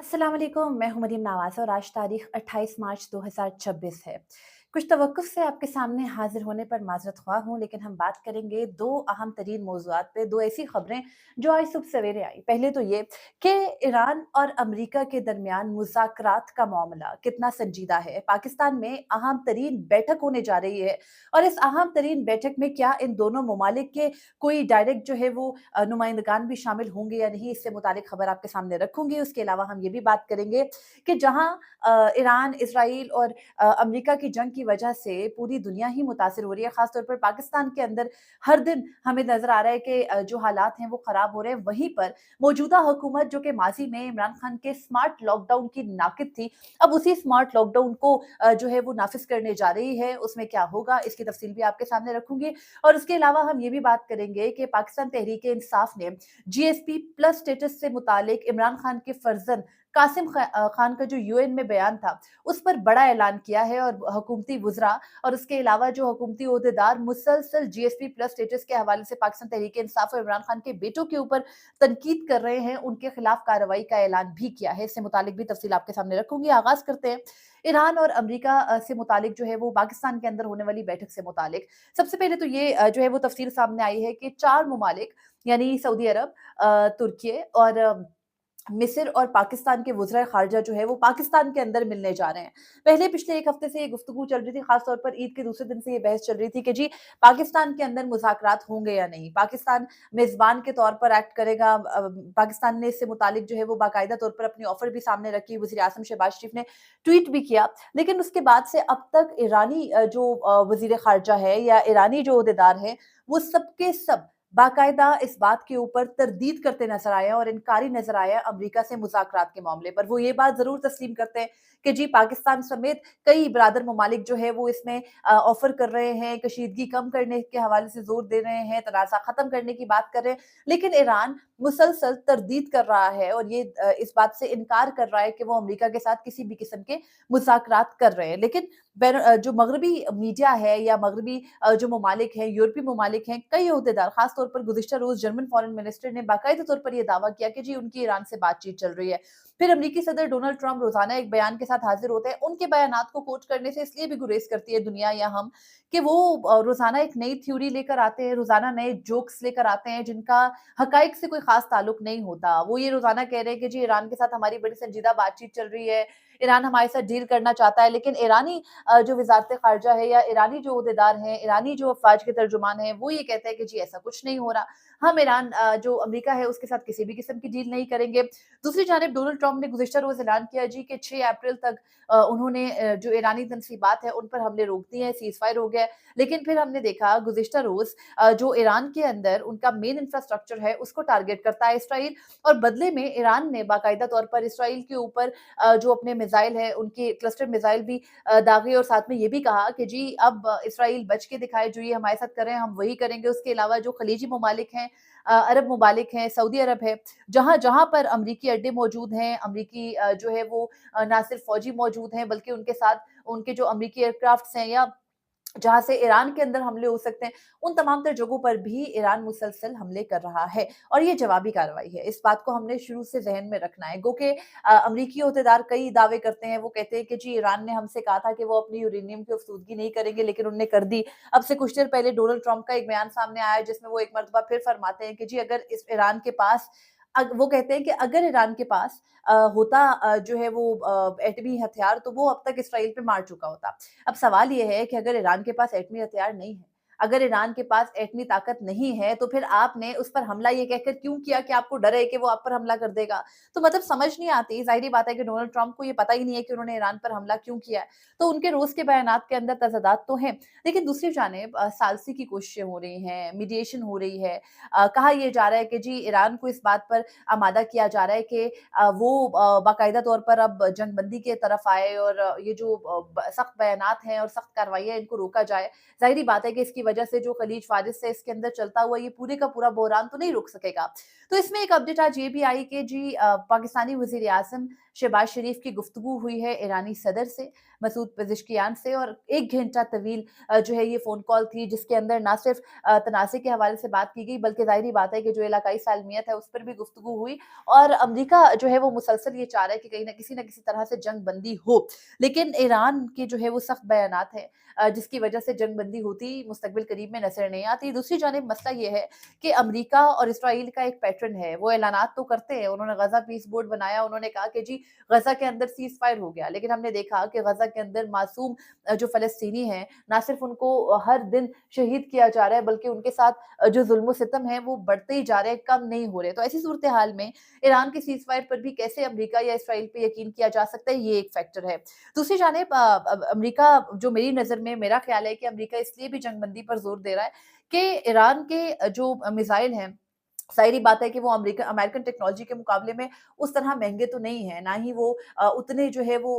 अस्सलाम वालेकुम, मैं हूँ मरीम नवाज़ और आज तारीख 28 मार्च 2026 है। कुछ तवक्कुफ़ से आपके सामने हाज़िर होने पर माज़रत ख़्वाह हूँ, लेकिन हम बात करेंगे 2 अहम तरीन मौज़ूआत पे, 2 ऐसी ख़बरें जो आज सुबह सवेरे आई। पहले तो ये कि ईरान और अमरीका के दरमियान मुज़ाकरात का मामला कितना संजीदा है। पाकिस्तान में अहम तरीन बैठक होने जा रही है और इस अहम तरीन बैठक में क्या इन दोनों ममालिक के कोई डायरेक्ट जो है वो नुमाइंदगान भी शामिल होंगे या नहीं, इससे मुतालिक खबर आपके सामने रखूँगी। उसके अलावा हम ये भी बात करेंगे कि जहाँ ईरान, इज़राइल और अमेरिका की जंग की वजह से पूरी दुनिया ही मुतासिर हो रही है, ख़ास तौर पर पाकिस्तान के अंदर हर दिन हमें नज़र आ रहा है कि जो हालात हैं वो ख़राब हो रहे हैं। वहीं पर मौजूदा हुकूमत जो कि माज़ी में इमरान खान के स्मार्ट लॉकडाउन की नाक़िद थी, अब उसी स्मार्ट लॉकडाउन को जो है वो नाफ़िज़ करने जा रही है। उसमें क्या होगा, इसकी तफ़सील भी आपके सामने रखूँगी। और उसके अलावा हम ये भी बात करेंगे कि पाकिस्तान तहरीक-ए-इंसाफ ने जीएसपी प्लस स्टेटस से मुतालिक इमरान खान के फर्जंद कासिम खान का जो यूएन में बयान था, उस पर बड़ा ऐलान किया है और हुकूमती वुज़रा और उसके अलावा जो हुकूमती ओहदेदार मुसलसल जीएसपी प्लस स्टेटस के हवाले से पाकिस्तान तहरीक-ए-इंसाफ और इमरान खान के बेटों के ऊपर तनकीद कर रहे हैं, उनके खिलाफ कार्रवाई का ऐलान भी किया है। इससे मुतालिक भी तफ़सील आपके सामने रखूँगी। आगाज़ करते हैं ईरान और अमेरिका से मुतालिक जो है वो पाकिस्तान के अंदर होने वाली बैठक से मुतालिक। सबसे पहले तो ये जो है वो तफ़सील सामने आई है कि 4 ममालिक यानी सऊदी अरब, तुर्की और मिस्र और पाकिस्तान के वज़ीर ख़ारिजा जो है वो पाकिस्तान के अंदर मिलने जा रहे हैं। पहले पिछले 1 हफ़्ते से ये गुफ्तगू चल रही थी, ख़ास तौर पर ईद के दूसरे दिन से ये बहस चल रही थी कि जी पाकिस्तान के अंदर मुज़ाकरात होंगे या नहीं? पाकिस्तान मेज़बान के तौर पर एक्ट करेगा। पाकिस्तान ने इससे मुतालिक जो है वो बाकायदा तौर पर अपनी ऑफ़र भी सामने रखी। वज़ीर आज़म शहबाज़ शरीफ़ ने ट्वीट भी किया। लेकिन उसके बाद से अब तक ईरानी जो वज़ीर ख़ारिजा है या ईरानी जो ओहदेदार हैं, वो सब के सब बाकायदा इस बात के ऊपर तरदीद करते नज़र आए हैं और इनकारी नज़र आए हैं अमेरिका से मुज़ाकरात के मामले पर। वो ये बात ज़रूर तस्लीम करते हैं कि जी पाकिस्तान समेत कई बिरादर ममालिक जो है वो इसमें ऑफ़र कर रहे हैं, कशीदगी कम करने के हवाले से ज़ोर दे रहे हैं, तनाज़ा ख़त्म करने की बात कर रहे हैं। लेकिन ईरान मुसलसल तरदीद कर रहा है और ये इस बात से इनकार कर रहा है कि वो अमेरिका के साथ किसी भी किस्म के मुज़ाकरात कर रहे हैं। लेकिन जो मगरबी मीडिया है या मगरबी जो ममालिक हैं, यूरोपीय ममालिक हैं, कई ओहदेदार ख़ास तौर पर गुज़िश्ता रोज़ जर्मन फ़ॉरेन मिनिस्टर ने बाकायदा तौर पर ये दावा किया कि जी उनकी ईरान से बातचीत चल रही है। फिर अमेरिकी सदर डोनाल्ड ट्रंप रोज़ाना एक बयान के साथ हाज़िर होते हैं। उनके बयानात को कोट करने से इसलिए भी गुरेज़ करती है दुनिया या हम कि वो रोज़ाना एक नई थ्योरी लेकर आते हैं, रोज़ाना नए जोक्स लेकर आते हैं जिनका हक़ाइक़ से कोई ख़ास ताल्लुक नहीं होता। वो ये रोज़ाना कह रहे हैं कि जी ईरान के साथ हमारी बड़ी संजीदा बातचीत चल रही है, ईरान हमारे साथ डील करना चाहता है। लेकिन ईरानी जो वज़ारत ख़ारिजा है या ईरानी जो ओहदेदार हैं, ईरानी जो अफ़वाज के तर्जुमान हैं, वो ये कहते हैं कि जी ऐसा कुछ नहीं हो रहा। हम ईरान जो अमेरिका है उसके साथ किसी भी किस्म की डील नहीं करेंगे। दूसरी जानिब डोनाल्ड ट्रंप ने गुज़िश्ता रोज़ ऐलान किया जी कि 6 अप्रैल तक उन्होंने जो ईरानी तनसीबात हैं उन पर हमले रोक दिए हैं, सीज़फायर हो गया है। लेकिन फिर हमने देखा गुज़िश्ता रोज़ जो ईरान के अंदर उनका मेन इंफ्रास्ट्रक्चर है उसको टारगेट करता है इज़राइल और बदले में ईरान ने बाकायदा तौर पर इज़राइल के ऊपर जो अपने मिसाइल है उनके क्लस्टर मिसाइल भी दागे और साथ में ये भी कहा कि जी अब इज़राइल बच के दिखाए, जो ये हमारे साथ कर रहे हैं हम वही करेंगे। उसके अलावा जो खलीजी ममालिक हैं, अरब ममालिक हैं, सऊदी अरब है, जहाँ-जहाँ पर अमरीकी अड्डे मौजूद हैं, अमरीकी जो है वो ना सिर्फ़ फ़ौजी मौजूद हैं बल्कि उनके साथ उनके जो अमरीकी एयरक्राफ्ट्स हैं या जहाँ से ईरान के अंदर हमले हो सकते हैं, उन तमाम तर जगहों पर भी ईरान मुसलसल हमले कर रहा है और ये जवाबी कार्रवाई है। इस बात को हमने शुरू से ज़हन में रखना है। गो के अमरीकी ओहदेदार कई दावे करते हैं, वो कहते हैं कि जी ईरान ने हमसे कहा था कि वो अपनी यूरेनियम की अफ़सूदगी नहीं करेंगे, लेकिन उन्होंने कर दी। अब से कुछ देर पहले डोनाल्ड ट्रंप का एक बयान सामने आया जिसमें वो एक मर्तबा फिर फरमाते हैं कि जी अगर इस ईरान के पास वो कहते हैं कि अगर ईरान के पास होता जो है वो एटमी हथियार तो वो अब तक इसराइल पे मार चुका होता। अब सवाल ये है कि अगर ईरान के पास एटमी हथियार नहीं है, अगर ईरान के पास एटमी ताकत नहीं है, तो फिर आपने उस पर हमला ये कहकर क्यों किया कि आपको डर है कि वो आप पर हमला कर देगा? तो मतलब समझ नहीं आती, ज़ाहिर-सी बात है कि डोनाल्ड ट्रंप को ये पता ही नहीं है कि उन्होंने ईरान पर हमला क्यों किया है। तो उनके रोज़ के बयानात के अंदर तज़ादात तो हैं, लेकिन दूसरी जानिब सालसी की कोशिशें हो रही हैं, मीडिएशन हो रही है। कहा ये जा रहा है कि जी ईरान को इस बात पर आमादा किया जा रहा है कि वो बाकायदा तौर पर अब जंगबंदी की तरफ आए और ये जो सख्त बयानात हैं और सख्त कार्रवाइयाँ इनको रोका जाए। ज़ाहिर-सी बात है कि इसकी वजह से जो खलीज फारिस से इसके अंदर चलता हुआ ये पूरे का पूरा बहरान तो नहीं रुक सकेगा। तो इसमें एक अपडेट आज ये भी आई कि जी पाकिस्तानी वज़ीर आज़म शहबाज शरीफ की गुफ्तगू हुई है ईरानी सदर से, मसूद पेज़ेश्कियान से, और 1 घंटा तवील जो है ये फ़ोन कॉल थी, जिसके अंदर ना सिर्फ़ तनाज़े के हवाले से बात की गई, बल्कि ज़ाहिर-सी बात है कि जो इलाकाई सालमियत है उस पर भी गुफ्तगू हुई। और अमेरिका जो है वो मुसलसल ये चाह रहा है कि कहीं न किसी तरह से जंग बंदी हो। लेकिन ईरान के जो है वो सख्त बयानात हैं जिसकी वजह से जंग बंदी होती मुस्तकबिल करीब में नज़र नहीं आती। दूसरी जानिब मसला ये है कि अमेरिका और इस्राईल का एक पैटर्न है, वो ऐलानात तो करते हैं, उन्होंने गज़ा पीस बोर्ड बनाया, उन्होंने कहा कि जी गज़ा के अंदर सीज़ फायर हो गया, लेकिन हमने देखा कि गज़ा के अंदर मासूम जो फ़लस्तीनी हैं, ना सिर्फ़ उनको हर दिन शहीद किया जा रहा है, बल्कि उनके साथ जो ज़ुल्म-ओ-सितम है वो बढ़ते ही जा रहे हैं, कम नहीं हो रहे। तो ऐसी सूरत-ए-हाल में ईरान के सीज़ फायर पर भी कैसे अमेरिका या इस्राईल पे यकीन किया जा सकता है, ये एक फैक्टर है। दूसरी जानिब अमेरिका, जो मेरी नज़र में मेरा ख़्याल है कि अमेरिका इसलिए भी जंगबंदी पर ज़ोर दे रहा है कि ईरान के जो मिसाइल हैं, ज़ाहिर-सी बात है कि वो अमेरिकन टेक्नोलॉजी के मुकाबले में उस तरह महँगे तो नहीं हैं, ना ही वो उतने जो है वो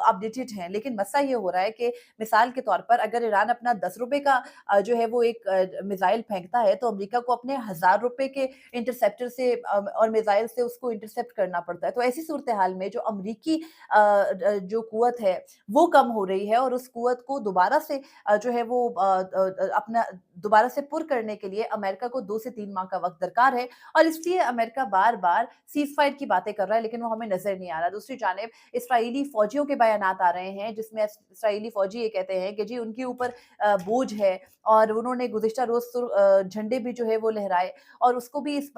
अपडेटेड हैं। लेकिन मसला ये हो रहा है कि मिसाल के तौर पर अगर ईरान अपना ₹10 का जो है वो एक मिसाइल फेंकता है, तो अमेरिका को अपने ₹1000 के इंटरसेप्टर से और मिसाइल से उसको इंटरसेप्ट करना पड़ता है। तो ऐसी सूरत-ए-हाल में जो अमरीकी जो क़ुव्वत है, वो कम हो रही है, और उस क़ुव्वत को दोबारा से जो है वो अपना दोबारा से पुर करने के लिए अमेरिका को 2 से 3 माह का वक़्त दरकार है, और इसलिए अमेरिका बार-बार सीज़ फायर की बातें कर रहा है, लेकिन वो हमें नज़र नहीं आ रहा। दूसरी जानिब इस्राएली फ़ौजियों के बयानात आ रहे हैं, जिसमें इस्राएली फ़ौजी ये कहते हैं कि जी उनके ऊपर बोझ है, और उन्होंने गुज़िश्ता रोज़ झंडे भी जो है वो लहराए, और उसको भी इस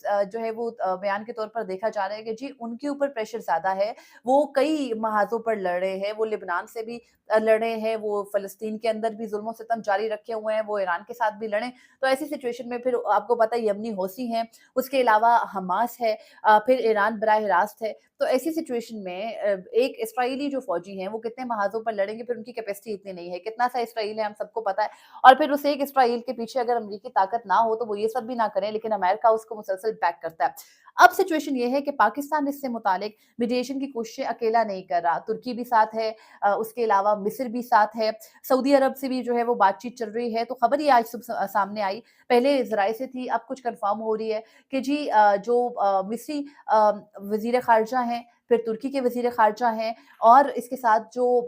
जो है वो बयान के तौर पर देखा जा रहा है कि जी उनके ऊपर प्रेशर ज़्यादा है। वो कई महाज़ों पर लड़ रहे हैं, वो लिबनान से भी लड़ रहे हैं, वो फ़लस्तीन के अंदर भी ज़ुल्म-ओ-सितम जारी रखे हुए हैं, वो ईरान के साथ भी लड़ें। तो ऐसी सिचुएशन में फिर आपको पता है यमनी हौसी हैं, उसके अलावा हमास है, फिर ईरान बराह रास्त है। तो ऐसी सिचुएशन में एक इस्राएली जो फ़ौजी हैं, वो कितने महाज़ों पर लड़ेंगे, फिर उनकी कैपेसिटी इतनी नहीं है। कितना-सा इसराइल है हम सबको पता है, और फिर उस एक इसराइल के पीछे अगर अमेरिकी ताकत ना हो, तो वो ये सब भी ना करें, लेकिन अमेरिका उसको मुसलसल बैक करता है। अब सिचुएशन ये है कि पाकिस्तान इससे मुतालिक मीडिएशन की कोशिशें अकेला नहीं कर रहा, तुर्की भी साथ है, उसके अलावा मिस्र भी साथ है, सऊदी अरब से भी जो है वो बातचीत चल रही है। तो खबर ये आज सुबह सामने आई, पहले इज़राइल से थी, अब कुछ कन्फर्म हो रही है कि जी जो मिस्री वज़ीर ख़ारिजा हैं, फिर तुर्की के वज़ीर ख़ारिजा हैं, और इसके साथ जो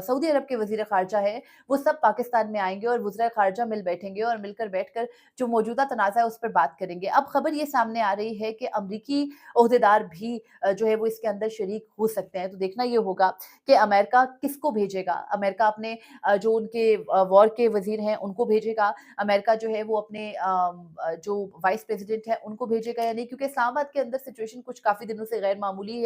सऊदी अरब के वज़ीर ख़ारिजा हैं, वो सब पाकिस्तान में आएँगे, और वज़राए ख़ारिजा मिल बैठेंगे, और मिलकर बैठकर जो मौजूदा तनाज़ा है उस पर बात करेंगे। अब खबर ये सामने आ रही है कि अमरीकी ओहदेदार भी जो है वो इसके अंदर शरीक हो सकते हैं। तो देखना ये होगा कि अमेरिका किसको भेजेगा। अमेरिका अपने जो उनके वॉर के वज़ीर हैं उनको भेजेगा, अमेरिका जो है वो अपने जो वाइस प्रेज़िडेंट हैं उनको भेजेगा या नहीं, क्योंकि इस्लामाबाद के अंदर सिचुएशन कुछ काफ़ी दिनों से गैर मामूली है।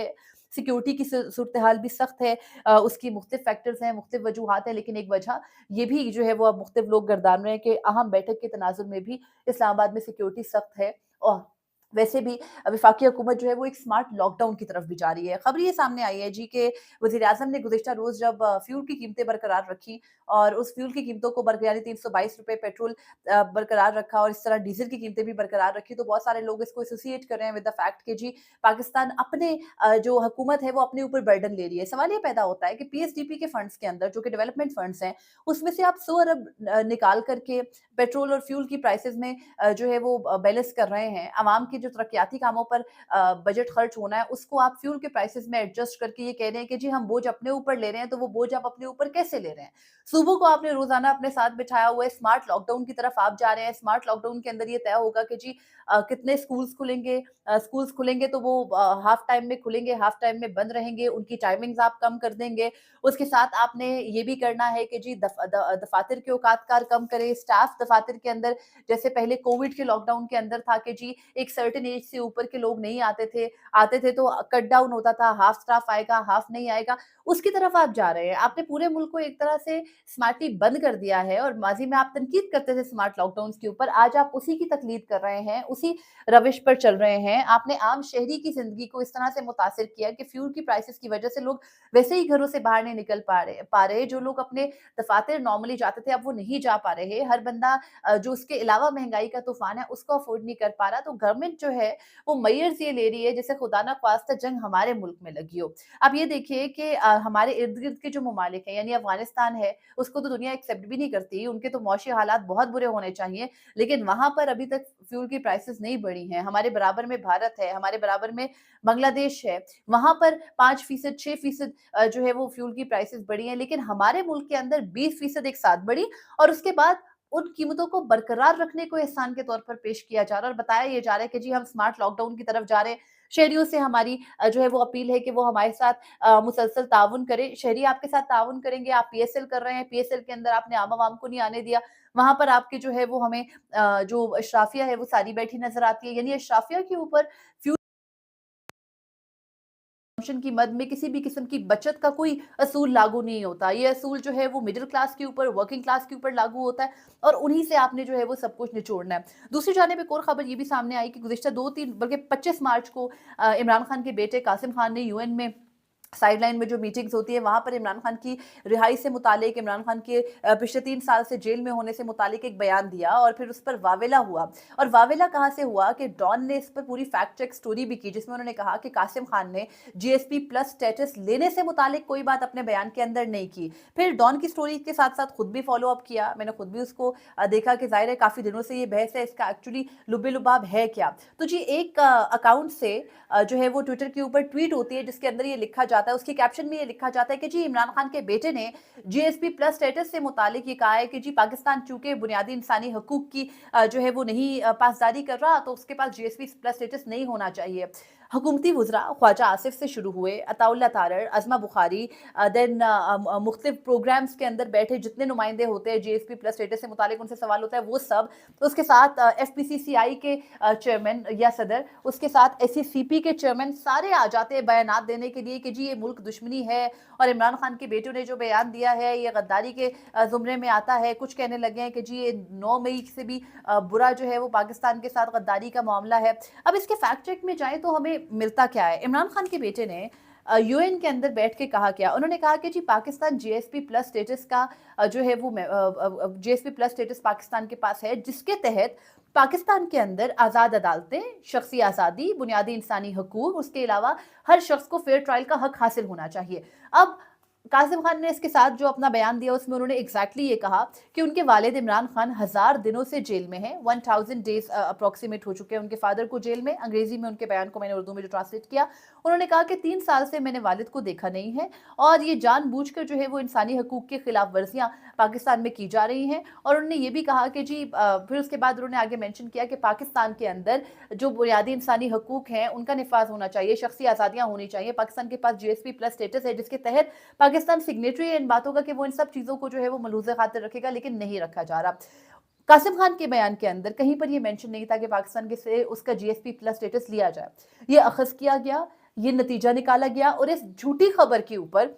सिक्योरिटी की सूरत-ए-हाल भी सख्त है, उसकी मुख्तलिफ़ फैक्टर्स हैं, मुख्तलिफ़ वजूहात हैं, लेकिन एक वजह ये भी जो है वो अब मुख्तलिफ़ लोग गर्दान रहे हैं कि अहम बैठक के तनाज़ुर में भी इस्लामाबाद में सिक्योरिटी सख्त है, और वैसे भी वफ़ाक़ी हुकूमत जो है वो एक स्मार्ट लॉकडाउन की तरफ भी जा रही है। ख़बर ये सामने आई है जी कि वज़ीर-ए-आज़म ने गुज़िश्ता रोज़ जब फ्यूल की कीमतें बरकरार रखी, और उस फ्यूल की कीमतों को यानी ₹322 पेट्रोल बरकरार रखा, और इस तरह डीज़ल की कीमतें भी बरकरार रखी, तो बहुत सारे लोग इसको एसोसिएट कर रहे हैं विद द फैक्ट कि जी पाकिस्तान अपने जो हुकूमत है वो अपने ऊपर बर्डन ले रही है। सवाल ये पैदा होता है कि पीएसडीपी के फंड्स के अंदर, जो कि डेवलपमेंट फंड्स हैं, उसमें से आप 100 अरब निकाल करके पेट्रोल और फ्यूल की प्राइसेज़ में जो है वो बैलेंस कर रहे हैं। अवाम की जो तरक्याती कामों पर बजट खर्च होना है, उसको आप फ्यूल के प्राइसेज़ में एडजस्ट करके ये कह रहे हैं कि जी हम बोझ अपने ऊपर ले रहे हैं, तो वो बोझ आप अपने ऊपर कैसे ले रहे हैं? सूबों को आपने रोज़ाना अपने साथ बिठाया हुआ है, स्मार्ट लॉकडाउन की तरफ आप जा रहे हैं। स्मार्ट लॉकडाउन के अंदर ये तय होगा कि जी कितने स्कूल्स खुलेंगे, स्कूल्स खुलेंगे तो वो हाफ टाइम में खुलेंगे, हाफ टाइम में बंद रहेंगे, उनकी टाइमिंग्स आप कम कर देंगे। उसके साथ आपने ये भी करना है कि जी दफ़ातर के औकात-कार कम करें, स्टाफ दफ़ातर के अंदर, जैसे पहले कोविड के लॉकडाउन के अंदर था कि जी एक सर्टेन एज से ऊपर के लोग नहीं आते थे तो कट डाउन होता था, हाफ स्टाफ आएगा, हाफ नहीं आएगा, उसकी तरफ आप जा रहे हैं। आपने पूरे मुल्क को एक तरह से स्मार्टली बंद कर दिया है, और माज़ी में आप तनकीद करते थे स्मार्ट लॉकडाउन्स के ऊपर, आज आप उसी की तक़लीद कर रहे हैं, उसी रविश पर चल रहे हैं। आपने आम शहरी की ज़िंदगी को इस तरह से मुतासिर किया कि फ्यूल की प्राइसेज़ की वजह से लोग वैसे ही घरों से बाहर नहीं निकल पा रहे। जो लोग अपने दफ़ातर नॉर्मली जाते थे, अब वो नहीं जा पा रहे। हर बंदा जो उसके अलावा महँगाई का तूफ़ान है, उसको अफ़ोर्ड नहीं कर पा रहा। तो गवर्नमेंट जो है वो मैयर्स ये ले रही है जैसे खुदा ना ख्वास्ता जंग हमारे मुल्क में लगी हो। आप ये देखिए कि हमारे इर्द-गिर्द के जो ममालिक हैं यानी अफ़गानिस्तान है, उसको तो दुनिया एक्सेप्ट भी नहीं करती, उनके तो मौशी हालात बहुत बुरे होने चाहिए, लेकिन वहाँ पर अभी तक फ्यूल की प्राइसेज़ नहीं बढ़ी हैं। हमारे बराबर में भारत है, हमारे बराबर में बांग्लादेश है, वहाँ पर 5% 6% जो है वो फ्यूल की प्राइसेज़ बढ़ी हैं, लेकिन हमारे मुल्क के अंदर 20% एक साथ बढ़ी और उसके बाद उन कीमतों को बरकरार रखने को एहसान के तौर पर पेश किया जा रहा है और बताया ये जा रहा है कि जी हम स्मार्ट लॉकडाउन की तरफ जा रहे हैं। शहरियों से हमारी जो है वो अपील है कि वो हमारे साथ मुसलसल ताउन करें। शहरी आपके साथ ताउन करेंगे, आप पीएसएल कर रहे हैं, पीएसएल के अंदर आपने आम आवाम को नहीं आने दिया। वहाँ पर आपके जो है वो हमें जो अशराफिया है वो सारी बैठी नज़र आती है। यानी अशराफिया के ऊपर फ्यूल कंजम्पशन की मद में किसी भी किस्म की बचत का कोई असूल लागू नहीं होता। ये असूल जो है वो मिडल क्लास के ऊपर, वर्किंग क्लास के ऊपर लागू होता है और उन्हीं से आपने जो है वो सब कुछ निचोड़ना है। दूसरी जानिब एक और खबर ये भी सामने आई कि गुज़िश्ता 2-3 बल्कि 25 मार्च को इमरान खान के बेटे कासिम खान ने यूएन में साइडलाइन में जो मीटिंग्स होती है वहाँ पर इमरान खान की रिहाई से मुतालिक इमरान खान के पिछले 3 साल से जेल में होने से मुतालिक एक बयान दिया और फिर उस पर वावेला हुआ। और वावेला कहाँ से हुआ कि डॉन ने इस पर पूरी फैक्ट चेक स्टोरी भी की जिसमें उन्होंने कहा कि कासिम खान ने जीएसपी प्लस स्टेटस लेने से मुतालिक कोई बात अपने बयान के अंदर नहीं की। फिर डॉन की स्टोरी के साथ-साथ खुद भी फॉलो अप किया। मैंने खुद भी उसको देखा कि ज़ाहिर है काफ़ी दिनों से ये बहस है, इसका एक्चुअली लुबे-लुबाब है क्या? तो जी एक अकाउंट से जो है वो ट्विटर के ऊपर ट्वीट होती है जिसके अंदर ये लिखा जाता है, उसके कैप्शन में ये लिखा जाता है कि जी इमरान खान के बेटे ने जीएसपी प्लस स्टेटस से मुतालिक ये कहा है कि जी पाकिस्तान चूंकि बुनियादी इंसानी हकूक की जो है वो नहीं पासदारी कर रहा तो उसके पास जीएसपी प्लस स्टेटस नहीं होना चाहिए। हुकूमती वज़रा ख्वाजा आसिफ से शुरू हुए, अताउल्ला तारड़, अज़मा बुखारी, देन मुख्तलिफ प्रोग्राम्स के अंदर बैठे जितने नुमाइंदे होते हैं जीएसपी प्लस स्टेटस से मुतालिक उनसे सवाल होता है वो सब, उसके साथ एफपीसीसीआई के चेयरमैन या सदर, उसके साथ एससीसीपी के चेयरमैन सारे आ जाते हैं बयानात देने के लिए कि जी ये मुल्क दुश्मनी है और इमरान खान के बेटों ने जो बयान दिया है ये गद्दारी के ज़ुमरे में आता है। कुछ कहने लगे हैं कि जी ये 9 मई से भी बुरा जो है वो पाकिस्तान के साथ गद्दारी का मामला है। अब इसके फैक्ट चेक में जाएँ तो हमें मिलता क्या है? इमरान खान के बेटे ने यूएन के अंदर बैठ के कहा क्या? उन्होंने कहा कि जी पाकिस्तान जीएसपी प्लस स्टेटस का जो है वो जीएसपी प्लस स्टेटस पाकिस्तान के पास है जिसके तहत पाकिस्तान के अंदर आज़ाद अदालतें, शख्सी आज़ादी, बुनियादी इंसानी हकूक़, उसके अलावा हर शख्स को फेयर ट्रायल का हक हासिल होना चाहिए। अब कासिम खान ने इसके साथ जो अपना बयान दिया उसमें उन्होंने एग्जैक्टली ये कहा कि उनके वालिद इमरान खान 1000 दिनों से जेल में हैं, 1000 डेज अप्रोक्सीमेट हो चुके हैं उनके फादर को जेल में। अंग्रेजी में उनके बयान को मैंने उर्दू में जो ट्रांसलेट किया, उन्होंने कहा कि 3 साल से मैंने वालिद को देखा नहीं है और ये जानबूझकर जो है वो इंसानी हकूक के खिलाफ वर्जियां पाकिस्तान में की जा रही हैं। और उन्होंने ये भी कहा कि जी फिर उसके बाद उन्होंने आगे मेंशन किया कि पाकिस्तान के अंदर जो बुनियादी इंसानी हकूक हैं उनका निफाज होना चाहिए, शख्सी आज़ादियाँ होनी चाहिए। पाकिस्तान के पास जीएसपी प्लस स्टेटस है जिसके तहत पाकिस्तान सिग्नेटरी है इन बातों का कि वो इन सब चीज़ों को जो है वो मलूज़े खातिर रखेगा, लेकिन नहीं रखा जा रहा। कासिम खान के बयान के अंदर कहीं पर ये मेंशन नहीं था कि पाकिस्तान के से उसका जीएसपी प्लस स्टेटस लिया जाए। ये अख़ज़ किया गया, ये नतीजा निकाला गया और इस झूठी खबर के ऊपर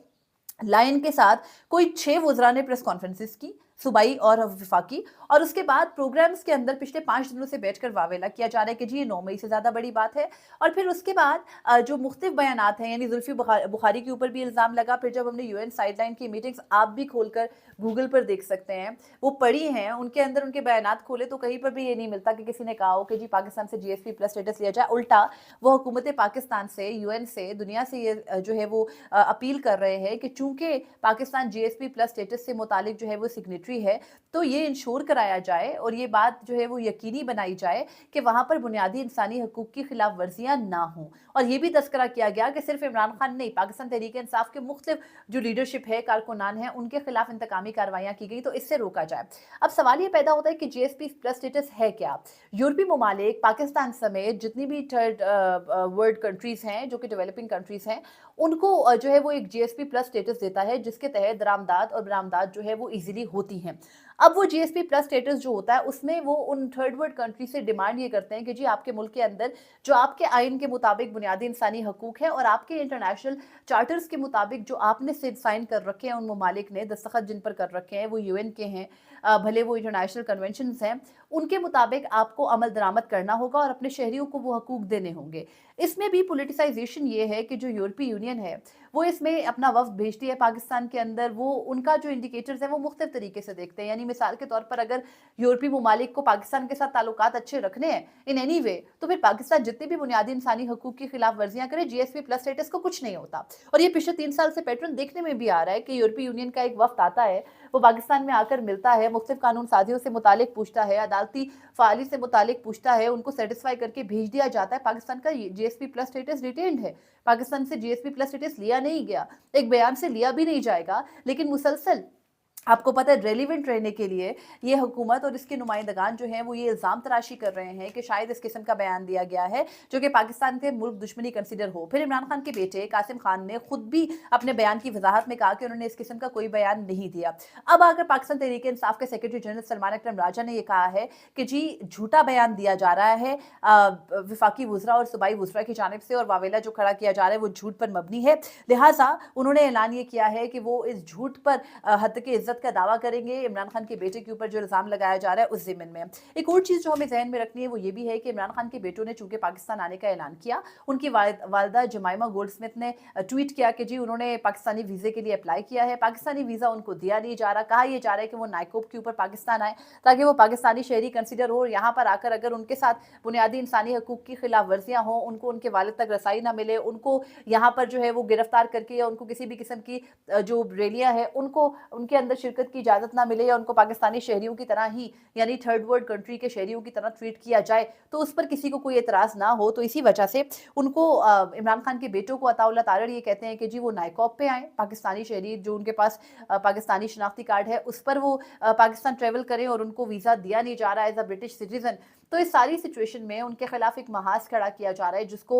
लायन के साथ कोई 6 वज़रा ने प्रेस कॉन्फ्रेंसेस की, सूबाई और वफाकी, और उसके बाद प्रोग्राम्स के अंदर पिछले 5 दिनों से बैठकर वावेला किया जा रहा है कि जी ये 9 मई से ज़्यादा बड़ी बात है। और फिर उसके बाद जो मुख्तलिफ बयानात हैं यानी जुल्फ़ी बुखारी के ऊपर भी इल्ज़ाम लगा। फिर जब हमने यूएन साइडलाइन की मीटिंग्स आप भी खोलकर गूगल पर देख सकते हैं, वो पढ़ी हैं, उनके अंदर उनके बयानात खोले तो कहीं पर भी ये नहीं मिलता कि किसी ने कहा हो कि जी पाकिस्तान से जीएसपी प्लस स्टेटस लिया जाए। उल्टा वो हुकूमत पाकिस्तान से, यूएन से, दुनिया से ये जो है वो अपील कर रहे हैं कि चूँकि पाकिस्तान जीएसपी प्लस स्टेटस से मुतालिक जो है वो सिग्नेटरी है, तो ये इंश्योर कराया जाए और ये बात जो है वो यकीनी बनाई जाए कि वहाँ पर बुनियादी इंसानी हकूक़ की खिलाफ वर्जियाँ ना हों। और ये भी तज़किरा किया गया कि सिर्फ इमरान खान नहीं, पाकिस्तान तहरीक-ए-इंसाफ के मुख्तलिफ जो लीडरशिप है, कारकुनान हैं, उनके खिलाफ इंतकामी कार्रवाइयाँ की गई तो इससे रोका जाए। अब सवाल ये पैदा होता है कि जीएसपी प्लस स्टेटस है क्या? यूरोपीय ममालिक, पाकिस्तान समेत जितनी भी थर्ड वर्ल्ड कंट्रीज़ हैं, जो कि डेवलपिंग कंट्रीज़ हैं, उनको जो है वो एक जीएसपी प्लस स्टेटस देता है जिसके तहत दरामदाद और बरामदाद जो है वो ईज़िली होती हैं। अब वो जीएसपी प्लस स्टेटस जो होता है उसमें वो उन थर्ड वर्ल्ड कंट्री से डिमांड ये करते हैं कि जी आपके मुल्क के अंदर जो आपके आइन के मुताबिक बुनियादी इंसानी हकूक़ हैं और आपके इंटरनेशनल चार्टर्स के मुताबिक जो आपने साइन कर रखे हैं, उन ममालिक ने दस्तखत जिन पर कर रखे हैं वो यूएन के हैं, भले वो इंटरनेशनल कन्वेंशंस हैं, उनके मुताबिक आपको अमल दरामद करना होगा और अपने शहरियों को वो हकूक़ देने होंगे। इसमें भी पॉलिटिसाइजेशन ये है कि जो यूरोपीय यूनियन है वो इसमें अपना वफ़द भेजती है पाकिस्तान के अंदर, वो उनका जो इंडिकेटर्स हैं वो मुख्तलिफ तरीके से देखते हैं। यानी मिसाल के तौर पर अगर यूरोपीय ममालिक को पाकिस्तान के साथ ताल्लुकात अच्छे रखने हैं इन एनी वे, तो फिर पाकिस्तान जितनी भी बुनियादी इंसानी हकूक की खिलाफ वर्जियां करे, जीएसपी प्लस स्टेटस को कुछ नहीं होता। और ये पिछले 3 साल से पैटर्न देखने में भी आ रहा है कि यूरोपीय यूनियन का एक वफ्द आता है, वो पाकिस्तान में आकर मिलता है, मुख्तलिफ कानून साजियों से मुतालिक पूछता है, अदालती फाली से मुतालिक पूछता है, उनको सेटिस्फाई करके भेज दिया जाता है। पाकिस्तान का जीएसपी प्लस स्टेटस रिटेन्ड है, पाकिस्तान से जीएसपी प्लस स्टेटस लिया नहीं गया, एक बयान से लिया भी नहीं जाएगा, लेकिन मुसलसल आपको पता है रेलिवेंट रहने के लिए ये हुकूमत और इसके नुमाइंदगान जो हैं वो ये इल्ज़ाम तराशी कर रहे हैं कि शायद इस किस्म का बयान दिया गया है जो कि पाकिस्तान के मुल्क दुश्मनी कंसीडर हो। फिर इमरान खान के बेटे कासिम खान ने खुद भी अपने बयान की वजाहत में कहा कि उन्होंने इस किस्म का कोई बयान नहीं दिया। अब आकर पाकिस्तान तहरीक इंसाफ के सेक्रेटरी जनरल सलमान अकरम राजा ने यह कहा है कि जी झूठा बयान दिया जा रहा है वफाकी वज़रा और सूबाई वज़रा की जानिब से, और वावेला जो खड़ा किया जा रहा है वो झूठ पर मबनी है। लिहाजा उन्होंने ऐलान ये किया है कि वो इस झूठ पर हद की इज्जत का दावा करेंगे इमरान खान के बेटे के ऊपर जो इल्जाम लगाया जा रहा है उस ज़िम्मन में। एक और चीज़ जो हमें ज़हन में रखनी है वो ये भी है कि इमरान खान के बेटों ने चूंकि पाकिस्तान आने का ऐलान किया, उनकी वालिदा जमाइमा गोल्डस्मिथ ने ट्वीट किया कि जी उन्होंने पाकिस्तानी वीज़े के लिए अप्लाई किया है, पाकिस्तानी वीज़ा उनको दिया नहीं जा रहा। कहा यह जा रहा है कि वो नाइकोब के ऊपर पाकिस्तान आए ताकि वो पाकिस्तानी शहरी कंसिडर हो, और यहाँ पर आकर अगर उनके साथ बुनियादी इंसानी हकूक की खिलाफ वर्जियाँ हों, उनको उनके वालिद तक रसाई ना मिले, उनको यहाँ पर जो है वो गिरफ्तार करके या उनको किसी भी किस्म की जो रैलियाँ हैं उनको उनके अंदर शिरकत की इजाज़त ना मिले, या उनको पाकिस्तानी शहरियों की तरह ही यानी थर्ड वर्ल्ड कंट्री के शहरियों की तरह ट्रीट किया जाए, तो उस पर किसी को कोई एतराज़ ना हो। तो इसी वजह से उनको इमरान खान के बेटों को अताउल्लाह तारड़ ये कहते हैं कि जी वो नाइकॉब पे आएँ, पाकिस्तानी शहरी जो उनके पास पाकिस्तानी शनाख्ती कार्ड है उस पर वो पाकिस्तान ट्रेवल करें, और उनको वीज़ा दिया नहीं जा रहा है एज अ ब्रिटिश सिटीज़न। तो इस सारी सिचुएशन में उनके खिलाफ एक महाज खड़ा किया जा रहा है जिसको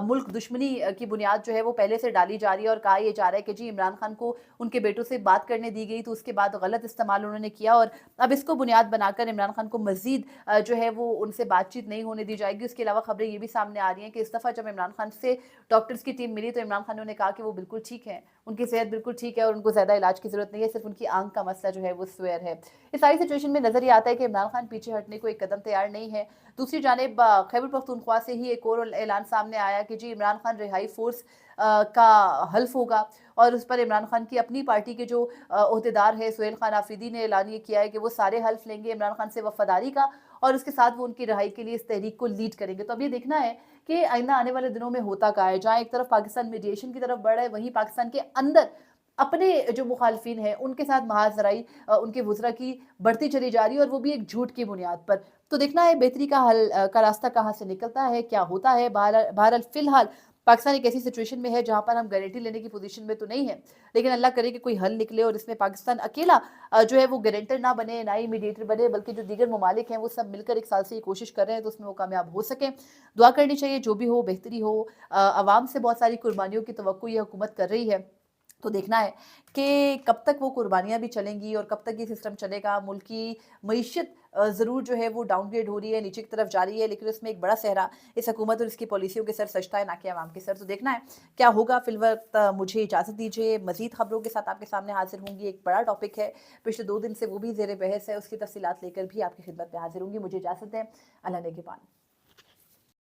मुल्क दुश्मनी की बुनियाद जो है वो पहले से डाली जा रही है, और कहा यह जा रहा है कि जी इमरान खान को उनके बेटों से बात करने दी गई तो उसके बाद गलत इस्तेमाल उन्होंने किया, और अब इसको बुनियाद बनाकर इमरान खान को मजीद जो है वो उनसे बातचीत नहीं होने दी जाएगी। उसके अलावा खबरें ये भी सामने आ रही हैं कि इस दफ़ा जब इमरान खान से डॉक्टर्स की टीम मिली तो इमरान खान ने कहा कि वो बिल्कुल ठीक है, उनकी सेहत बिल्कुल ठीक है और उनको ज़्यादा इलाज की ज़रूरत नहीं है, सिर्फ उनकी आंख का मसला जो है वो स्वेयर है। इस सारी सिचुएशन में नज़र ये आता है कि इमरान खान पीछे हटने को एक कदम तैयार नहीं है। दूसरी जानिब खैबर पख्तूनख्वा से ही एक और ऐलान सामने आया कि जी इमरान खान रिहाई फोर्स का हल्फ होगा, और उस पर इमरान खान की अपनी पार्टी के जो ओहदेदार है सुहेल खान आफरीदी ने ऐलान ये किया है कि वो सारे हल्फ लेंगे इमरान खान से वफादारी का, और उसके साथ वो उनकी रिहाई के लिए इस तहरीक को लीड करेंगे। तो अब ये देखना है कि आइंदा आने वाले दिनों में होता क्या है। जहाँ एक तरफ पाकिस्तान मीडिएशन की तरफ बढ़ रहा है, वहीं पाकिस्तान के अंदर अपने जो मुखालफिन हैं उनके साथ महाजराई उनके वज़रा की बढ़ती चली जा रही है, और वो भी एक झूठ की बुनियाद पर। तो देखना है बेहतरी का हल का रास्ता कहाँ से निकलता है, क्या होता है। बहरहाल फ़िलहाल पाकिस्तान एक ऐसी सिचुएशन में है जहाँ पर हम गारंटी लेने की पोजीशन में तो नहीं है, लेकिन अल्लाह करे कि कोई हल निकले और इसमें पाकिस्तान अकेला जो है वो गारंटर ना बने, ना ही मीडिएटर बने, बल्कि जो दीगर ममालिक हैं वो सब मिलकर 1 साल से ये कोशिश कर रहे हैं तो उसमें वो कामयाब हो सकें। दुआ करनी चाहिए जो भी हो बेहतरी हो। आवाम से बहुत सारी कुर्बानियों की तवक्को ये हुकूमत कर रही है, तो देखना है कि कब तक वो कुर्बानियाँ भी चलेंगी और कब तक ये सिस्टम चलेगा। मुल्क की मईशत ज़रूर जो है वो डाउनग्रेड हो रही है, नीचे की तरफ जा रही है, लेकिन उसमें एक बड़ा सेहरा इस हुकूमत और इसकी पॉलिसियों के सर सजता है, ना कि आवाम के सर। तो देखना है क्या होगा। फ़िलवक़्त मुझे इजाज़त दीजिए, मज़ीद खबरों के साथ आपके सामने हाज़िर होंगी। एक बड़ा टॉपिक है, पिछले 2 दिन से वो भी ज़ेर बहस है, उसकी तफ़सीलात लेकर भी आपकी खिदमत में हाज़िर होंगी। मुझे इजाज़त दें, अल्लाह नेगहबान।